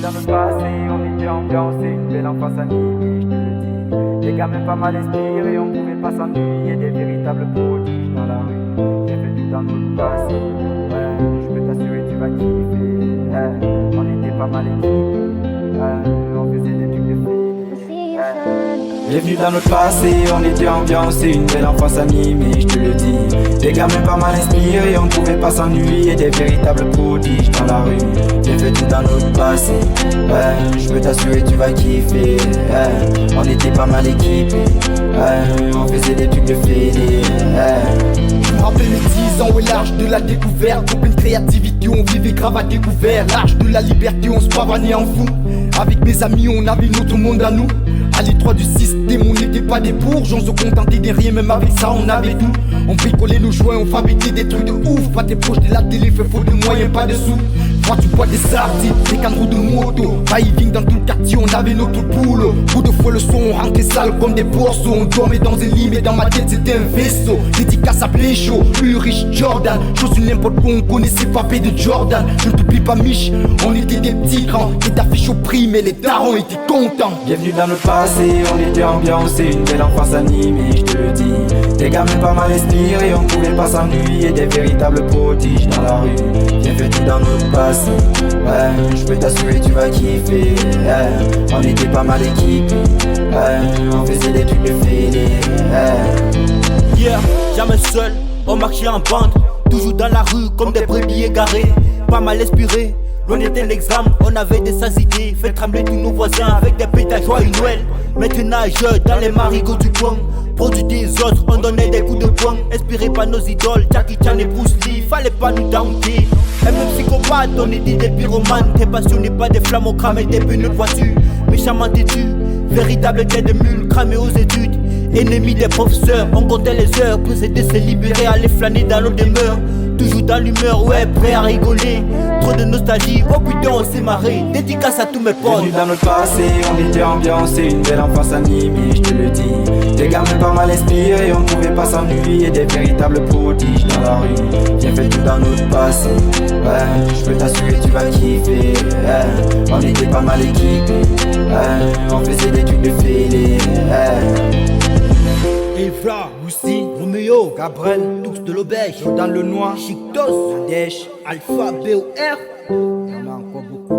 dans le passé, on était ambiancé, une belle enfance animée, je te le dis. Des gamins pas mal inspirés, on pouvait pas s'ennuyer, des véritables prodiges dans la rue. Bienvenue dans notre passé, ouais, je peux t'assurer tu vas kiffer. Ouais, on était pas mal équipés, ouais, on faisait des trucs de filles. Bienvenue dans notre passé, on était ambiancé, une belle enfance animée, je te le dis. Des gamins pas mal inspirés, on pouvait pas s'ennuyer, des véritables prodiges dans la rue. Bienvenue dans notre passé, ouais, je peux t'assurer tu vas kiffer. Ouais, on était pas mal équipés, ouais, on faisait des trucs de fêlés. Je me rappelle mes 10 ans, ouais, l'âge de la découverte. En pleine créativité, on vivait grave à découvert. L'âge de la liberté, on se pavanait en fou. Avec mes amis, on avait notre monde à nous. À l'étroit du système, on n'était pas des bourges. On se contentait des rien, même avec ça, on avait tout. On bricolait nos joints, on fabriquait des trucs de ouf. Pas des proches de la télé, fait faute de moyens, pas de sous. Moi tu bois des sardines, des canaux de moto. Va-et-vient dans tout le quartier, on avait notre boulot. Coup de fois le son, on rentrait sale comme des porceaux. On dormait dans un lit, mais dans ma tête c'était un vaisseau. Dédicace à Pécho, Ulrich Jordan. Chose n'importe quoi, on connaissait pas fait de Jordan. Je ne t'oublie pas Mich, on était des petits grands. Qui t'affichent au prix, mais les darons étaient contents. Bienvenue dans le passé, on était ambiancé, une belle enfance animée, je te le dis. Des gamins pas mal inspirés, on pouvait pas s'ennuyer, des véritables prodiges dans la rue. Bienvenue dans notre passé, ouais, je peux t'assurer tu vas kiffer. Ouais, on était pas mal équipés, ouais, on faisait des trucs de fêlés. Yeah, jamais seul, on marchait en bande. Toujours dans la rue comme des brebis égarés. Pas mal inspiré, l'on était l'examen. On avait des sales idées, fait trembler tous nos voisins avec des pétages joyeux Noël. Maintenant je dans les marigots du coin. Produit des autres, on donnait des coups de poing. Inspiré par nos idoles, Jackie Chan et Bruce Lee. Fallait pas nous downter. Et même psychopathe, on était des pyromanes. T'es passionné par des flammes, on cramait des pneus de voiture. Méchamment têtu, véritable tête de mule, cramé aux études. Ennemi des professeurs, on comptait les heures. Posséder, se libérer, aller flâner dans nos demeures. Toujours dans l'humeur, ouais, prêt à rigoler. Trop de nostalgie, oh putain on s'est marré. Dédicace à tous mes potes. Bienvenue dans notre passé, on était ambiancé, une belle enfance animée, je te le dis. Des gamins pas mal inspirés, on pouvait pas s'ennuyer, des véritables prodiges dans la rue. Bienvenue dans notre passé, ouais, je peux t'assurer tu vas kiffer. Ouais, on était pas mal équipés, ouais, on faisait des trucs de fêlés. Evra, Lucy, Romeo, Gabriel, Toux de l'Auberge, Dans le noir, Chictos, Dèche, Alpha, BOR. il y en a encore beaucoup.